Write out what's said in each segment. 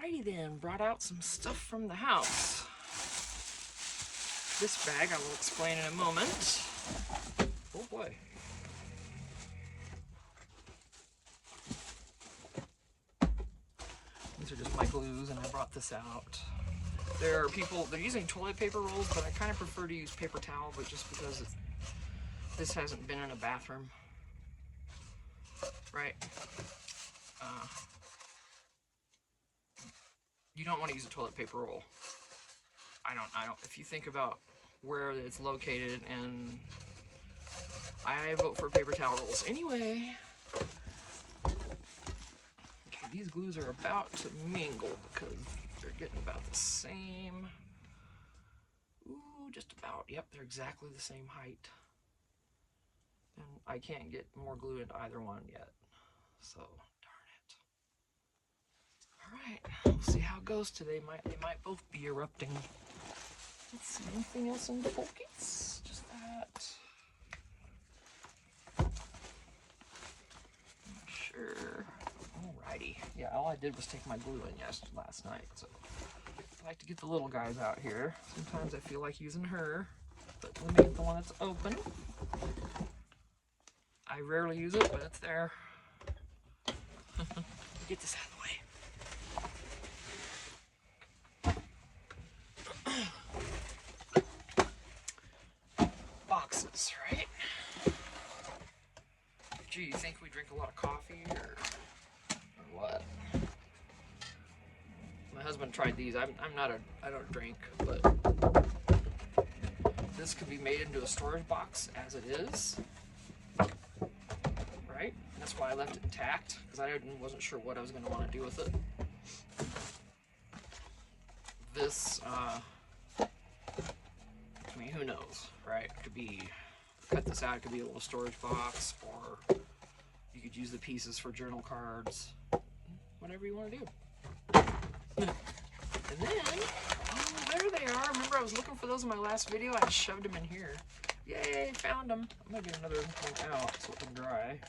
Alrighty then, brought out some stuff from the house. This bag I will explain in a moment. Oh boy. These are just my glues, and I brought this out. There are people, they're using toilet paper rolls, but I kind of prefer to use paper towel, but just because this hasn't been in a bathroom. Right? You don't want to use a toilet paper roll. I don't, if you think about where it's located, and I vote for paper towel rolls. Anyway, okay, these glues are about to mingle because they're getting about the same. Ooh, just about. Yep, they're exactly the same height. And I can't get more glue into either one yet. So, darn it. Alright, we'll see how it goes today. They might both be erupting. Let's see, anything else in the focus? Just that. Not sure. Alrighty. Yeah, all I did was take my glue in last night, so I like to get the little guys out here. Sometimes I feel like using her, but let me get the one that's open. I rarely use it, but it's there. Get this out of the way. Boxes, right? Gee, you think we drink a lot of coffee or what? My husband tried these. I don't drink, but this could be made into a storage box as it is, right? That's why I left it intact, because I wasn't sure what I was going to want to do with it. This, I mean, who knows, right? It could be, cut this out, it could be a little storage box, or you could use the pieces for journal cards, whatever you want to do. And then, oh, there they are. Remember I was looking for those in my last video? I shoved them in here. Yay, found them. I'm going to get another one out so it can dry.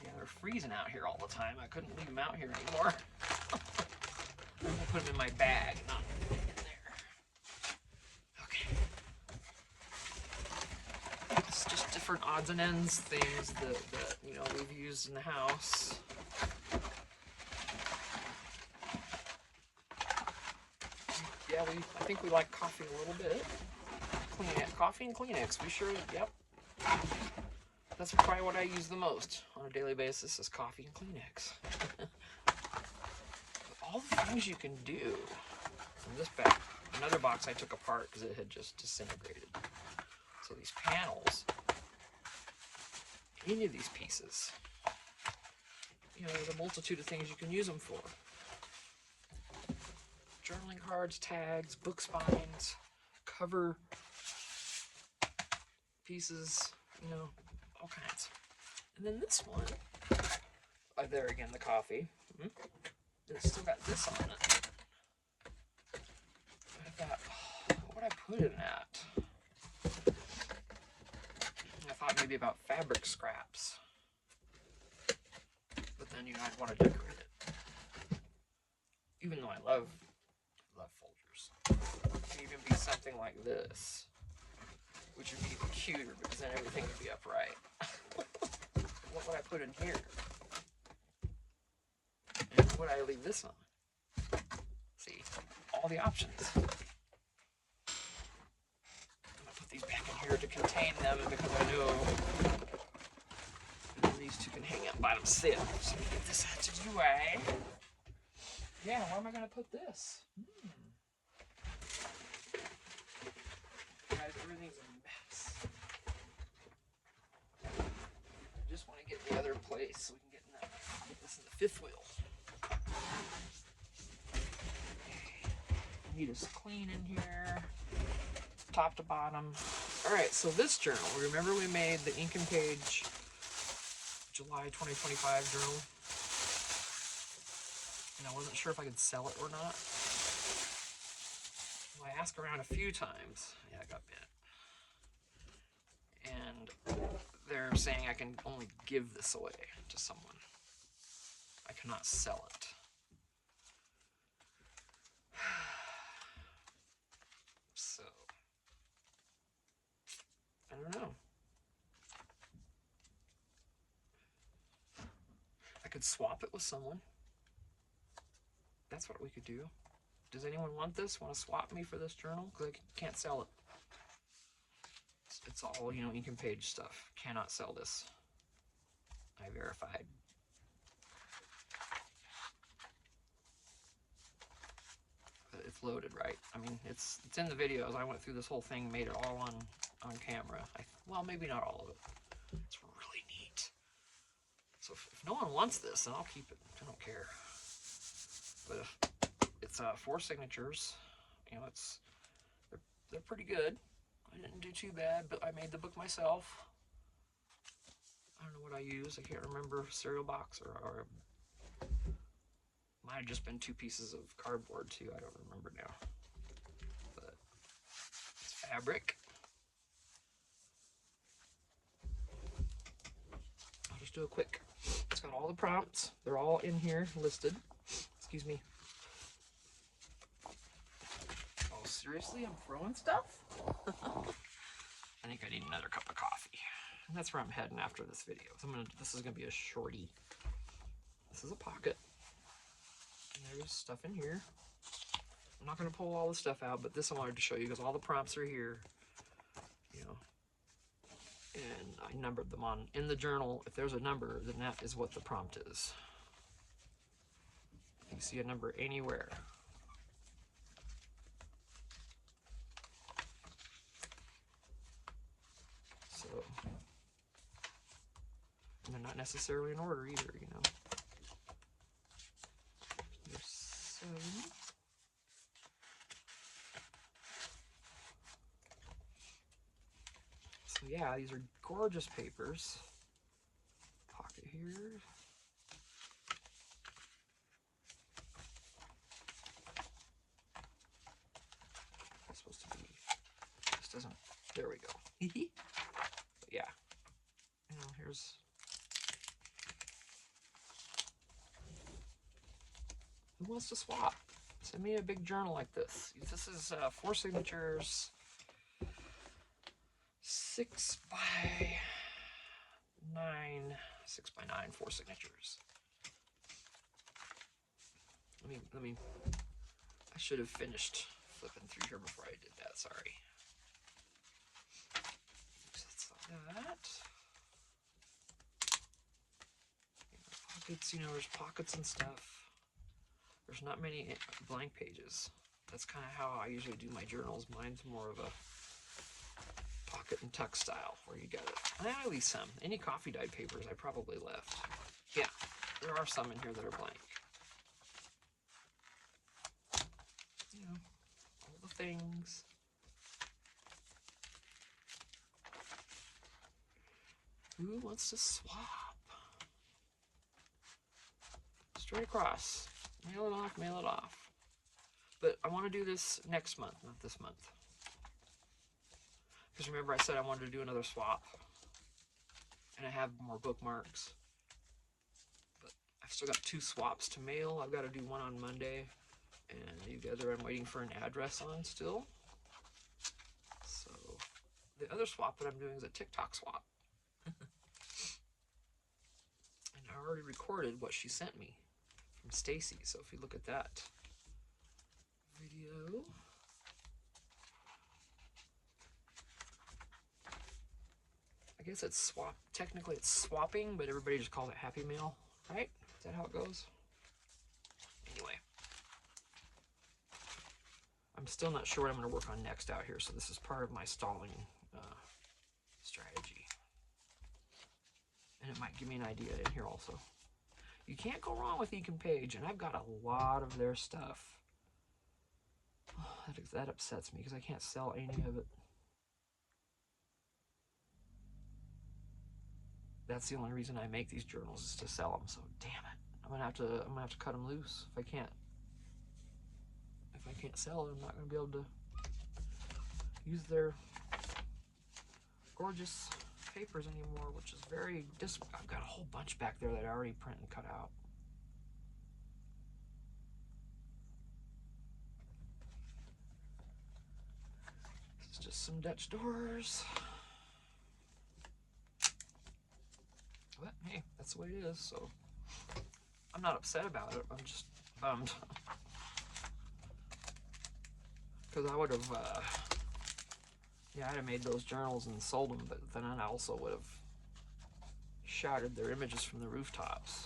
Yeah, they're freezing out here all the time. I couldn't leave them out here anymore. I'm going to put them in my bag, not in there. Okay. It's just different odds and ends things that you know, we've used in the house. Yeah, I think we like coffee a little bit. Coffee and Kleenex, we sure, yep. That's probably what I use the most on a daily basis, is coffee and Kleenex. All the things you can do from this bag. Another box I took apart because it had just disintegrated. So these panels, any of these pieces, you know, there's a multitude of things you can use them for. Journaling cards, tags, book spines, cover pieces, you know, all kinds. And then this one, there again, the coffee. It's still got this on it. I've got, what would I put in that? I thought maybe about fabric scraps. But then, you know, I'd want to decorate it. Even though I love Folgers. It could even be something like this, which would be even cuter because then everything would be upright. What would I put in here? And what would I leave this on? See, all the options. I'm gonna put these back in here to contain them because I know these two can hang out by themselves. Let me get this out of the way. Yeah, where am I gonna put this? Guys, everything's a mess. I just want to get in the other place so we can get this in the fifth wheel. Need us clean in here, top to bottom. All right, so this journal, remember we made the ink and page July 2025 journal? And I wasn't sure if I could sell it or not. Well, I asked around a few times. Yeah, I got bit. And they're saying I can only give this away to someone. cannot sell it. So, I don't know. I could swap it with someone. That's what we could do. Does anyone want this? Want to swap me for this journal? Because I can't sell it. It's all, you know, ink and page stuff. Cannot sell this. I verified. But it's loaded, right? I mean, it's in the videos. I went through this whole thing, made it all on camera. Well, maybe not all of it. It's really neat. So if no one wants this, then I'll keep it. I don't care. But if it's 4 signatures, you know, they're pretty good. I didn't do too bad, but I made the book myself. I don't know what I used. I can't remember. Cereal box or might have just been 2 pieces of cardboard too. I don't remember now. But it's fabric. I'll just do a quick. It's got all the prompts. They're all in here listed. Excuse me. Oh, seriously? I'm throwing stuff? I think I need another cup of coffee. And that's where I'm heading after this video. So this is gonna be a shorty. This is a pocket. And there's stuff in here. I'm not gonna pull all the stuff out, but this I wanted to show you because all the prompts are here. You know. And I numbered them on in the journal. If there's a number, then that is what the prompt is. If you see a number anywhere. So, and they're not necessarily in order either, you know. There's 7. So yeah, these are gorgeous papers. Pocket here. It's supposed to be. This doesn't. There we go. But yeah. You know, here's. Who wants to swap? Send me a big journal like this. This is 4 signatures. 6 by 9, 6 by 9, 4 signatures. Let me, I should have finished flipping through here before I did that, sorry. That's like that. Pockets, you know, there's pockets and stuff. There's not many blank pages. That's kind of how I usually do my journals. Mine's more of a pocket and tuck style, where you got it. And at least some. Any coffee dyed papers I probably left. Yeah, there are some in here that are blank. You know, all the things. Who wants to swap? Straight across. Mail it off, mail it off. But I want to do this next month, not this month. Because remember I said I wanted to do another swap. And I have more bookmarks. But I've still got 2 swaps to mail. I've got to do one on Monday. And the other I'm waiting for an address on still. So the other swap that I'm doing is a TikTok swap. And I already recorded what she sent me from Stacy. So if you look at that video. I guess it's swap. Technically it's swapping, but everybody just calls it Happy Mail, right? Is that how it goes? Anyway. I'm still not sure what I'm going to work on next out here, so this is part of my stalling strategy. And it might give me an idea in here also. You can't go wrong with Ink and Page, and I've got a lot of their stuff. Oh, that upsets me because I can't sell any of it. That's the only reason I make these journals, is to sell them. So damn it, I'm gonna have to cut them loose if I can't. If I can't sell it, I'm not gonna be able to use their gorgeous papers anymore, which is very I've got a whole bunch back there that I already print and cut out. Just some Dutch doors. But hey, that's the way it is, so I'm not upset about it. I'm just bummed. Because I would have, yeah, I'd have made those journals and sold them, but then I also would have shattered their images from the rooftops.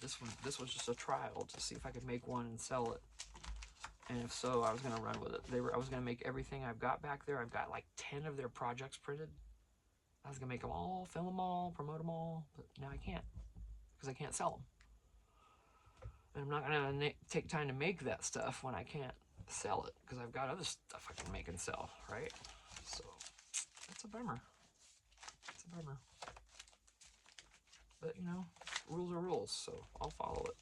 This was just a trial to see if I could make one and sell it. And if so, I was going to run with it. I was going to make everything I've got back there. I've got like 10 of their projects printed. I was going to make them all, film them all, promote them all, but now I can't because I can't sell them. And I'm not going to take time to make that stuff when I can't sell it because I've got other stuff I can make and sell, right? So that's a bummer. It's a bummer. But, you know, rules are rules, so I'll follow it.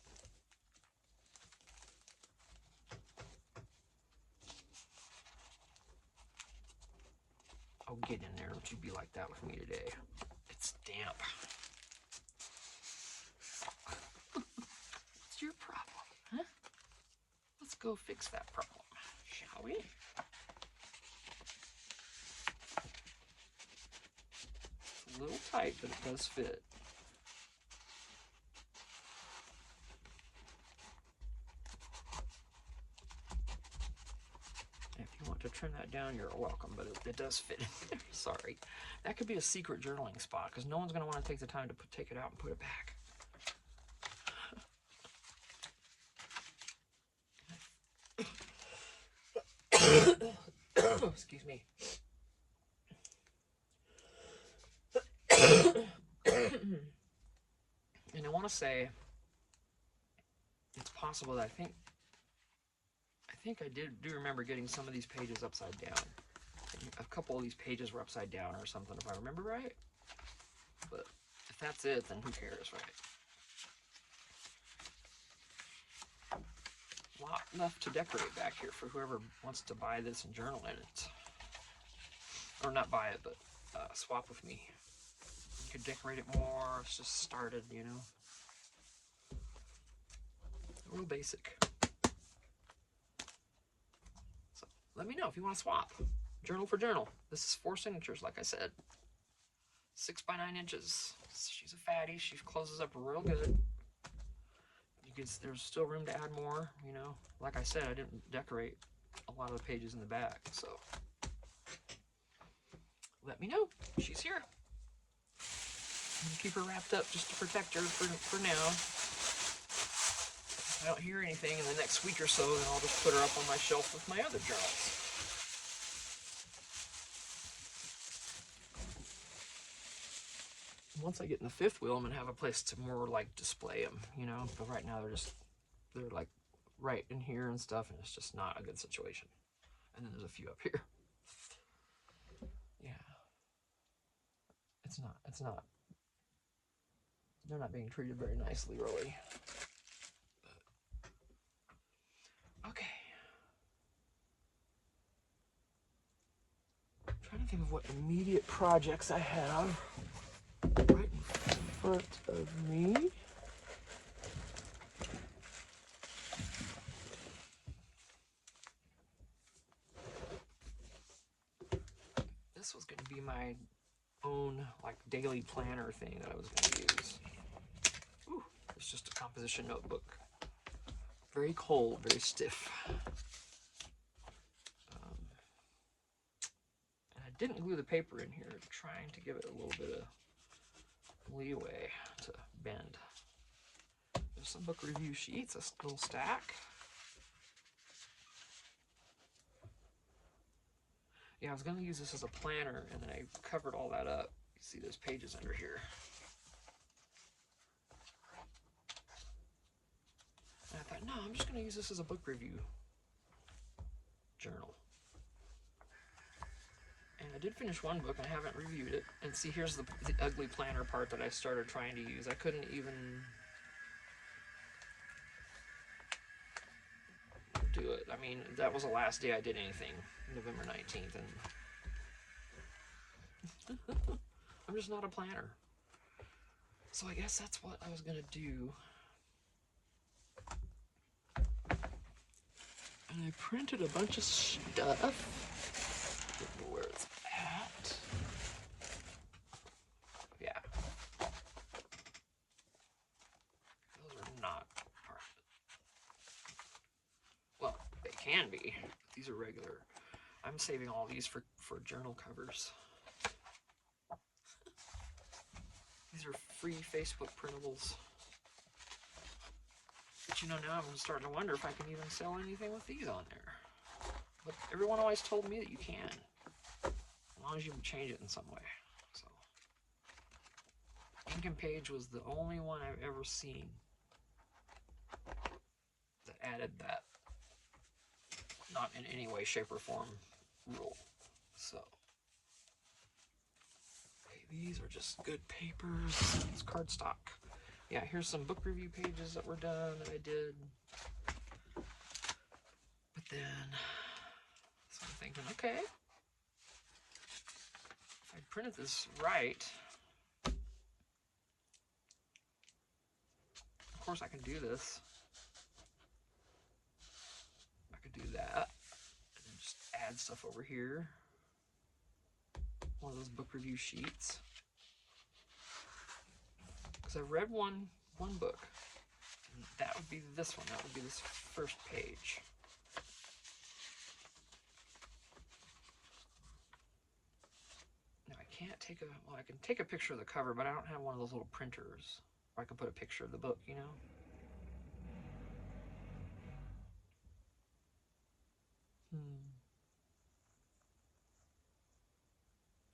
Oh, get in there. Don't you be like that with me today. It's damp. What's your problem, huh? Let's go fix that problem, shall we? It's a little tight, but it does fit. If you want to trim that down, you're welcome, but it does fit in there. Sorry. That could be a secret journaling spot, because no one's going to want to take the time to take it out and put it back. Excuse me. And I want to say, it's possible that I think I do remember getting some of these pages upside down. A couple of these pages were upside down or something, if I remember right. But if that's it, then who cares, right? A lot left to decorate back here for whoever wants to buy this and journal in it. Or not buy it, but swap with me. You could decorate it more. It's just started, you know. Real basic. So let me know if you want to swap. Journal for journal. This is 4 signatures, like I said. 6 by 9 inches. She's a fatty. She closes up real good. There's still room to add more, you know. Like I said, I didn't decorate a lot of the pages in the back, so let me know. She's here. I'm gonna keep her wrapped up just to protect her for now. If I don't hear anything in the next week or so, then I'll just put her up on my shelf with my other journals. Once I get in the 5th wheel, I'm gonna have a place to more like display them, you know. But right now they're like right in here and stuff, and it's just not a good situation. And then there's a few up here. Yeah, it's not. They're not being treated very nicely, really. But, okay. I'm trying to think of what immediate projects I have right in front of me. This was going to be my own like daily planner thing that I was going to use. Ooh, it's just a composition notebook. Very cold, very stiff. And I didn't glue the paper in here, trying to give it a little bit of leeway to bend. There's some book review sheets, a little stack. Yeah, I was going to use this as a planner, and then I covered all that up. You see those pages under here. And I thought, no, I'm just going to use this as a book review journal. And I did finish one book, and I haven't reviewed it. And see, here's the ugly planner part that I started trying to use. I couldn't even do it. I mean, that was the last day I did anything, November 19th, and I'm just not a planner. So I guess that's what I was gonna do. And I printed a bunch of stuff. Don't know where it's at. Yeah. Those are not part of it. Well, they can be. These are regular. I'm saving all these for journal covers. These are free Facebook printables. But you know, now I'm starting to wonder if I can even sell anything with these on there. But everyone always told me that you can, as long as you change it in some way. So, Ink and Page was the only one I've ever seen that added that, not in any way, shape, or form rule. So, okay, these are just good papers. It's cardstock. Yeah, here's some book review pages that were done that I did. But then, so I'm thinking, okay, if I printed this right, of course I can do this. I could do that, and then just add stuff over here. One of those book review sheets. Because I read one book, and that would be this one. That would be this first page. Now I can't take well, I can take a picture of the cover, but I don't have one of those little printers where I can put a picture of the book, you know?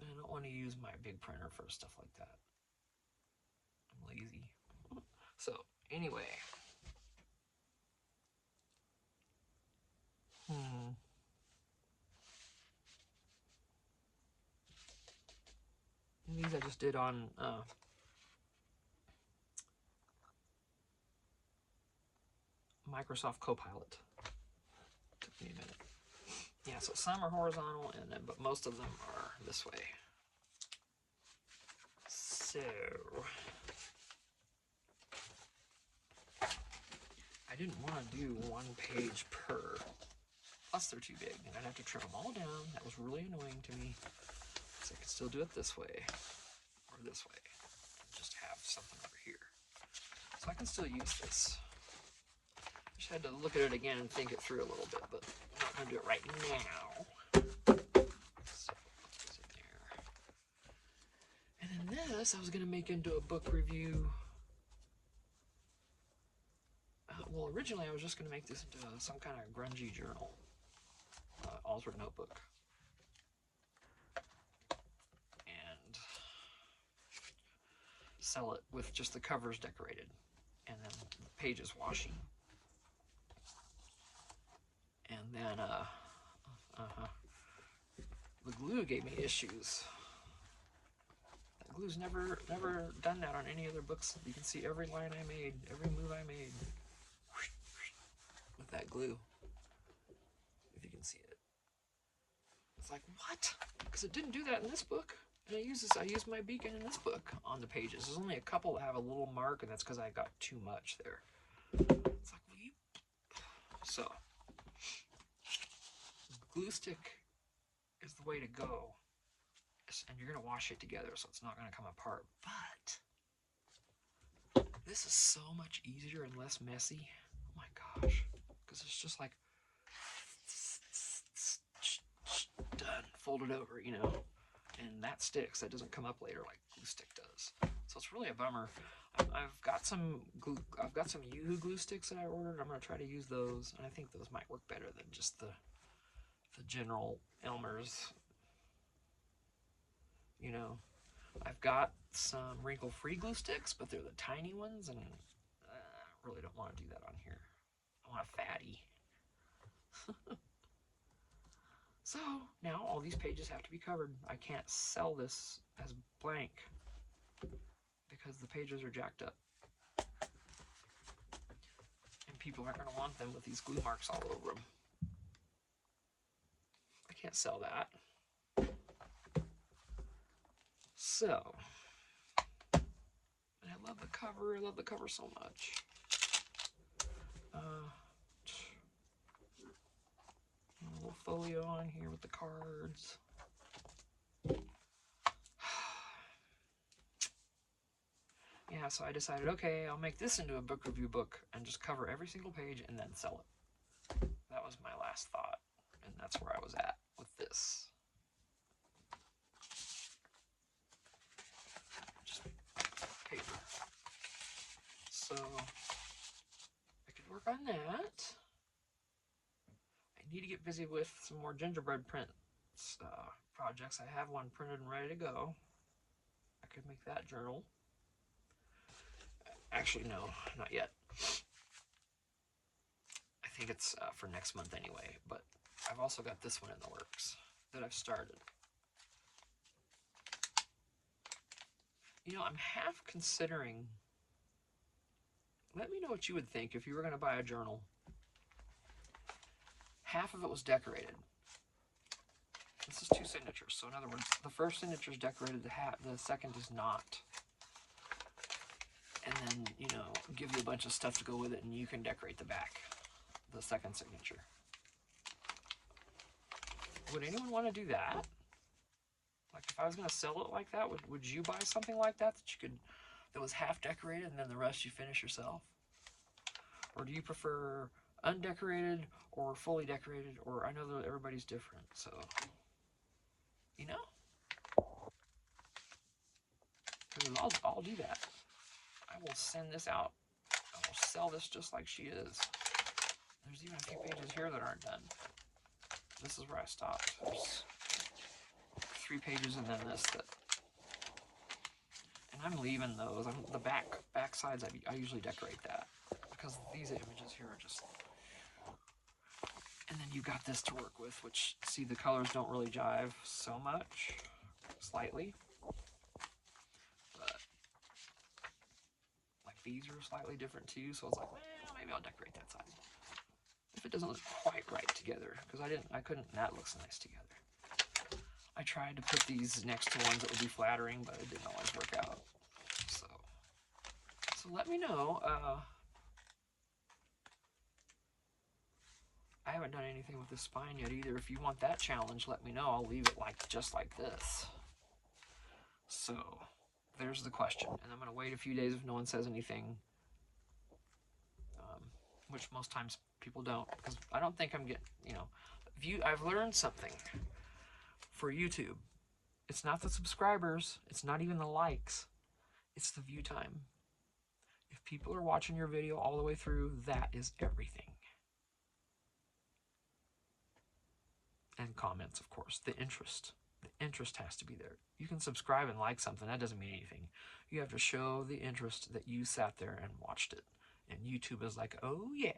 I don't want to use my big printer for stuff like that. I'm lazy. So, anyway. And these I just did on Microsoft Copilot. Took me a minute. Yeah, so some are horizontal, and then but most of them are this way. So I didn't want to do one page per. Plus they're too big, and I'd have to trim them all down. That was really annoying to me. So I could still do it this way, or this way. Just have something over here. So I can still use this. Just had to look at it again and think it through a little bit, but I'm not going to do it right now. So what goes in there? And then this I was going to make into a book review. Well, originally I was just going to make this into some kind of grungy journal, altered notebook. And sell it with just the covers decorated and then the pages washi. And then the glue gave me issues. That glue's never done that on any other books. You can see every line I made, every move I made with that glue. If you can see it. It's like, what? Because it didn't do that in this book. And I use my beacon in this book on the pages. There's only a couple that have a little mark, and that's because I got too much there. It's like, so glue stick is the way to go, and you're gonna wash it together, so it's not gonna come apart. But this is so much easier and less messy. Oh my gosh, because it's just like done, folded over, you know. And that sticks. That doesn't come up later like glue stick does. So it's really a bummer. I've got some Yoo-hoo glue sticks that I ordered. I'm gonna try to use those, and I think those might work better than just the general Elmer's. You know, I've got some wrinkle-free glue sticks, but they're the tiny ones, and I really don't want to do that on here. I want a fatty. So now all these pages have to be covered. I can't sell this as blank because the pages are jacked up. And people aren't going to want them with these glue marks all over them. I can't sell that. So, and I love the cover. I love the cover so much. folio on here with the cards. Yeah, so I decided, okay, I'll make this into a book review book and just cover every single page and then sell it. That was my last thought, and that's where I was at with this. Just paper. So I could work on that. I need to get busy with some more gingerbread prints projects. I have one printed and ready to go. I could make that journal. Actually, no, not yet. I think it's for next month anyway, but I've also got this one in the works that I've started. You know, I'm half considering, let me know what you would think if you were going to buy a journal. Half of it was decorated. This is 2 signatures, so in other words, the first signature is decorated, the second is not. And then, you know, give you a bunch of stuff to go with it, and you can decorate the back, the second signature. Would anyone want to do that? Like, if I was going to sell it like that, would you buy something like that that was half decorated and then the rest you finish yourself? Or do you prefer undecorated or fully decorated? Or I know that everybody's different, so, you know? I'll do that. I will send this out. I will sell this just like she is. There's even a few pages here that aren't done. This is where I stopped. There's 3 pages and then this that. And I'm leaving those. The back sides, I usually decorate that because these images here are just. And then you got this to work with, which, see, the colors don't really jive so much, slightly. But like these are slightly different too, so it's like, well, maybe I'll decorate that side if it doesn't look quite right together, because I couldn't. That looks nice together. I tried to put these next to ones that would be flattering, but it didn't always work out. So let me know. I haven't done anything with this spine yet either. If you want that challenge, let me know. I'll leave it just like this. So there's the question, and I'm going to wait a few days if no one says anything, which most times people don't, because I don't think I'm getting, you know, I've learned something for YouTube. It's not the subscribers, it's not even the likes, it's the view time. If people are watching your video all the way through, that is everything. And comments, of course, the interest has to be there. You can subscribe and like something, that doesn't mean anything. You have to show the interest that you sat there and watched it. And YouTube is like, oh yeah.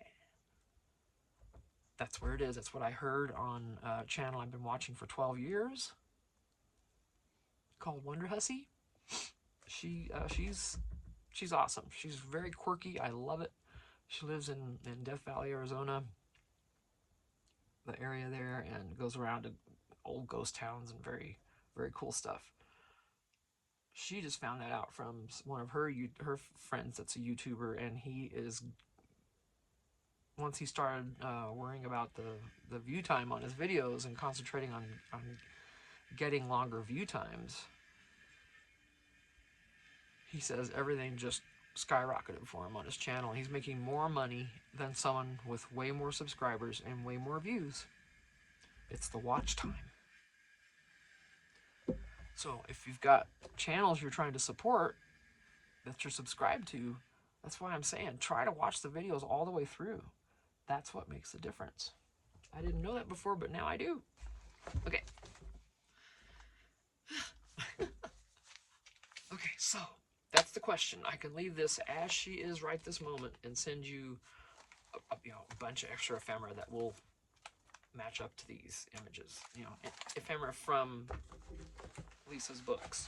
That's where it is. That's what I heard on a channel I've been watching for 12 years called Wonder Hussy. She's awesome. She's very quirky. I love it. She lives in Death Valley, Arizona, the area there, and goes around to old ghost towns and very, very cool stuff. She just found that out from one of her friends that's a YouTuber, and he is, once he started worrying about the view time on his videos and concentrating on getting longer view times, he says everything just skyrocketed for him on his channel. He's making more money than someone with way more subscribers and way more views. It's the watch time. So if you've got channels you're trying to support that you're subscribed to, that's why I'm saying try to watch the videos all the way through. That's what makes the difference. I didn't know that before, but now I do. Okay. Okay, so that's the question. I can leave this as she is right this moment and send you a bunch of extra ephemera that will match up to these images. You know, ephemera from Lisa's books.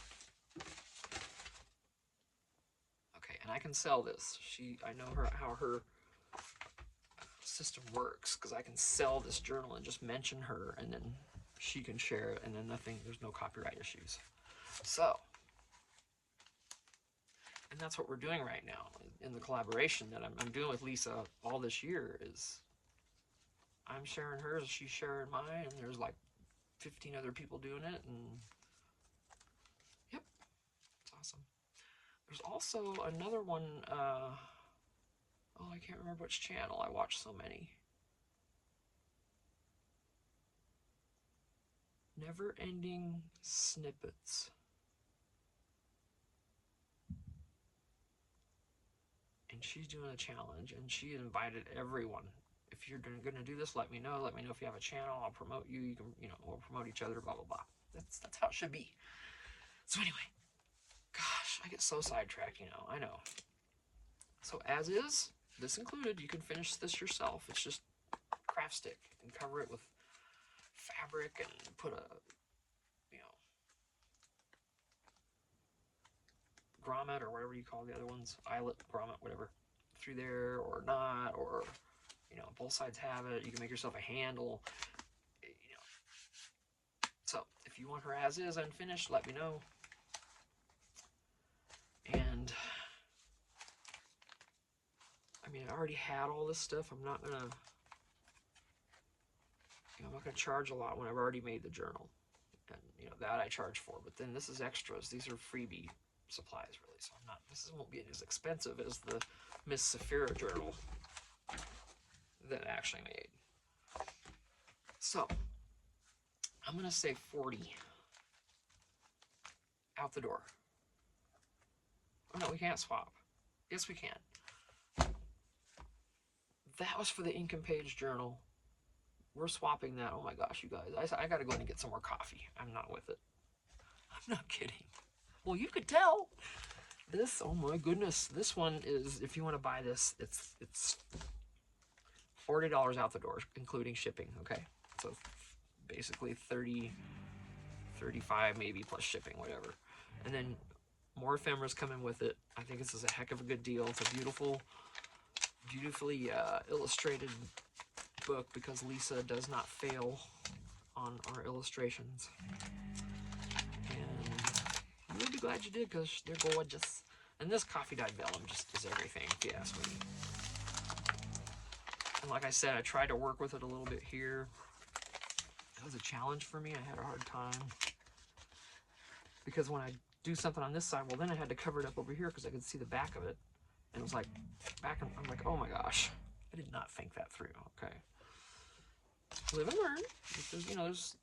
Okay, and I can sell this. I know how her system works, because I can sell this journal and just mention her, and then she can share it, and then there's no copyright issues. So, and that's what we're doing right now in the collaboration that I'm doing with Lisa all this year. Is I'm sharing hers, she's sharing mine, and there's like 15 other people doing it, and yep, it's awesome. There's also another one, oh, I can't remember which channel, I watch so many. Never Ending Snippets. And she's doing a challenge, and she invited everyone. If you're gonna do this, let me know. Let me know if you have a channel. I'll promote you. You can, we'll promote each other. Blah blah blah. That's how it should be. So anyway, gosh, I get so sidetracked. I know. So as is, this included, you can finish this yourself. It's just craft stick and cover it with fabric and put a, grommet or whatever you call the other ones, eyelet, grommet, whatever, through there or not, or both sides have it. You can make yourself a handle. So if you want her as is unfinished, let me know. And I mean, I already had all this stuff. I'm not gonna charge a lot when I've already made the journal, and that I charge for. But then this is extras. These are freebie supplies, really. So this won't be as expensive as the Miss Saphira journal that I actually made. So I'm gonna say 40 out the door. Oh no, we can't swap. Yes, we can. That was for the Ink and Page journal. We're swapping that. Oh my gosh, you guys. I gotta go in and get some more coffee. I'm not with it. I'm not kidding. Well, you could tell. This, oh my goodness. This one is, if you want to buy this, it's $40 out the door, including shipping, okay? So basically 30, 35 maybe plus shipping, whatever. And then more ephemeras come in with it. I think this is a heck of a good deal. It's a beautifully illustrated book, because Lisa does not fail on our illustrations. And you'll be glad you did, because they're gorgeous. And this coffee dyed vellum just is everything, if you ask me. And like I said, I tried to work with it a little bit here. It was a challenge for me. I had a hard time, because when I do something on this side, well, then I had to cover it up over here because I could see the back of it. And it was like, I'm like, oh my gosh, I did not think that through. Okay. Live and learn. Because, there's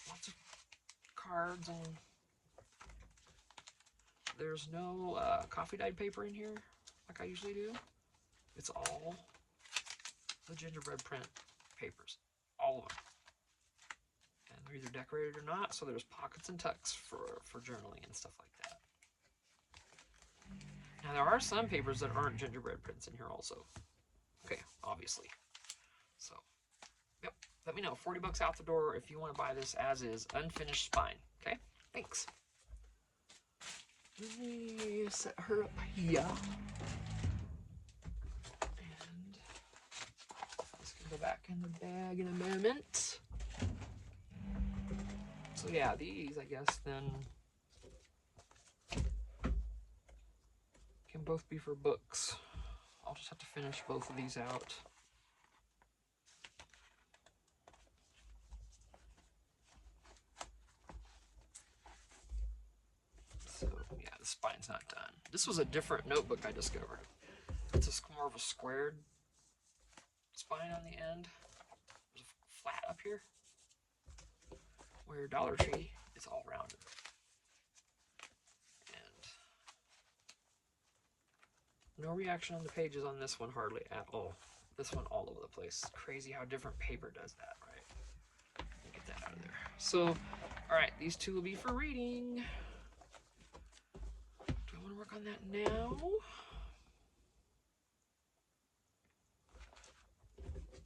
lots of cards, and there's no coffee dyed paper in here like I usually do. It's all the gingerbread print papers, all of them. And they're either decorated or not, so there's pockets and tucks for journaling and stuff like that. Now there are some papers that aren't gingerbread prints in here also. Okay, obviously. So, yep. Let me know. 40 bucks out the door if you want to buy this as is, unfinished spine. Okay? Thanks. Let me set her up here. And this can go back in the bag in a moment. So yeah, these, I guess, then can both be for books. I'll just have to finish both of these out. So yeah, the spine's not done. This was a different notebook I discovered. It's more of a squared spine on the end. There's a flat up here, where Dollar Tree is all rounded. And no reaction on the pages on this one hardly at all. This one all over the place. Crazy how different paper does that, right? Get that out of there. So, all right, these two will be for reading. Do I want to work on that now?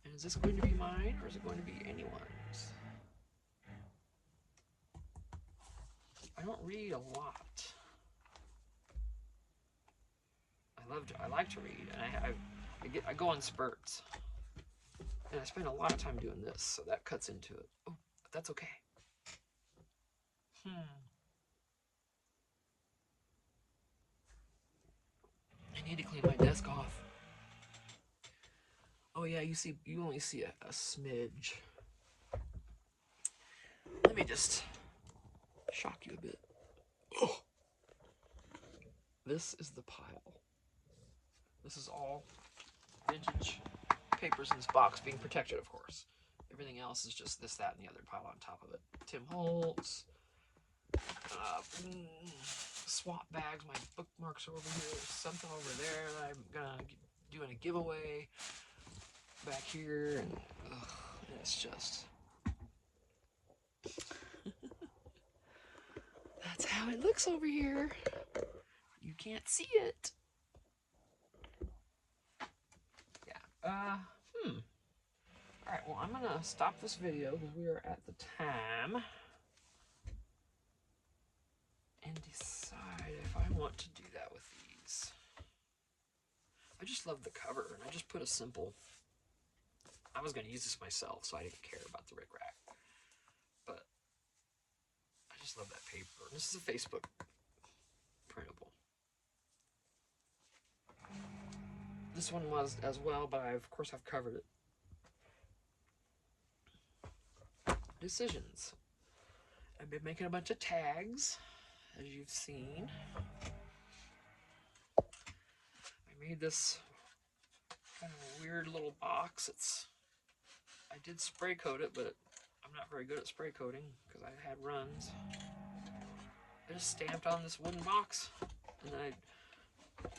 And is this going to be mine, or is it going to be anyone's? I don't read a lot. I like to read, and I go on spurts. And I spend a lot of time doing this, so that cuts into it. Oh, but that's okay. I need to clean my desk off. Oh yeah, you only see a smidge. Let me just shock you a bit. Oh. This is the pile. This is all vintage papers in this box, being protected, of course. Everything else is just this, that, and the other pile on top of it. Tim Holtz, swap bags, my bookmarks are over here, there's something over there that I'm gonna do in a giveaway back here, and it's just... That's how it looks over here. You can't see it. Yeah. Alright, well, I'm gonna stop this video because we are at the time and decide if I want to do that with these. I just love the cover, and I just put a simple... I was going to use this myself, so I didn't care about the rickrack. But I just love that paper. This is a Facebook printable. This one was as well, but of course I've covered it. Decisions. I've been making a bunch of tags, as you've seen. I made this kind of weird little box. I did spray coat it, but I'm not very good at spray coating because I had runs. I just stamped on this wooden box, and then I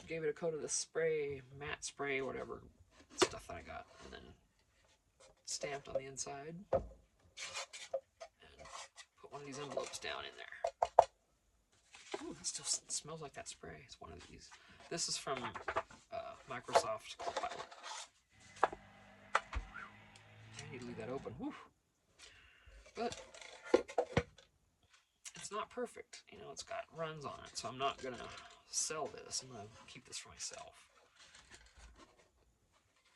gave it a coat of this spray, matte spray, whatever stuff that I got, and then stamped on the inside, and put one of these envelopes down in there. Ooh, that still smells like that spray. It's one of these. This is from Microsoft Copilot. I need to leave that open. Whew. But it's not perfect. You know, it's got runs on it, so I'm not going to sell this. I'm going to keep this for myself.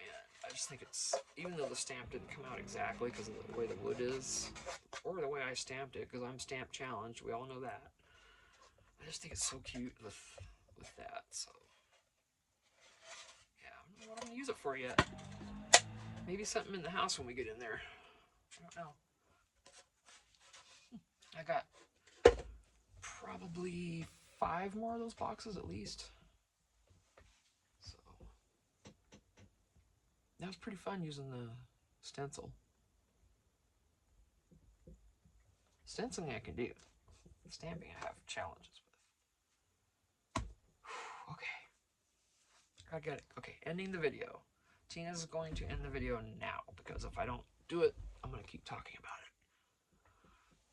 And I just think it's, even though the stamp didn't come out exactly because of the way the wood is, or the way I stamped it, because I'm stamp challenged, we all know that. I just think it's so cute with that, so. Yeah, I don't know what I'm going to use it for yet. Maybe something in the house when we get in there. I don't know. I got probably 5 more of those boxes at least. So that was pretty fun using the stencil. Stenciling I can do. Stamping I have challenges with. Okay. I got it. Okay, ending the video. Tina's going to end the video now because if I don't do it, I'm going to keep talking about it.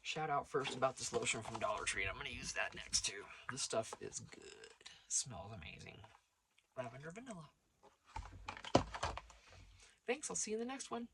Shout out first about this lotion from Dollar Tree. I'm going to use that next too. This stuff is good. It smells amazing. Lavender vanilla. Thanks. I'll see you in the next one.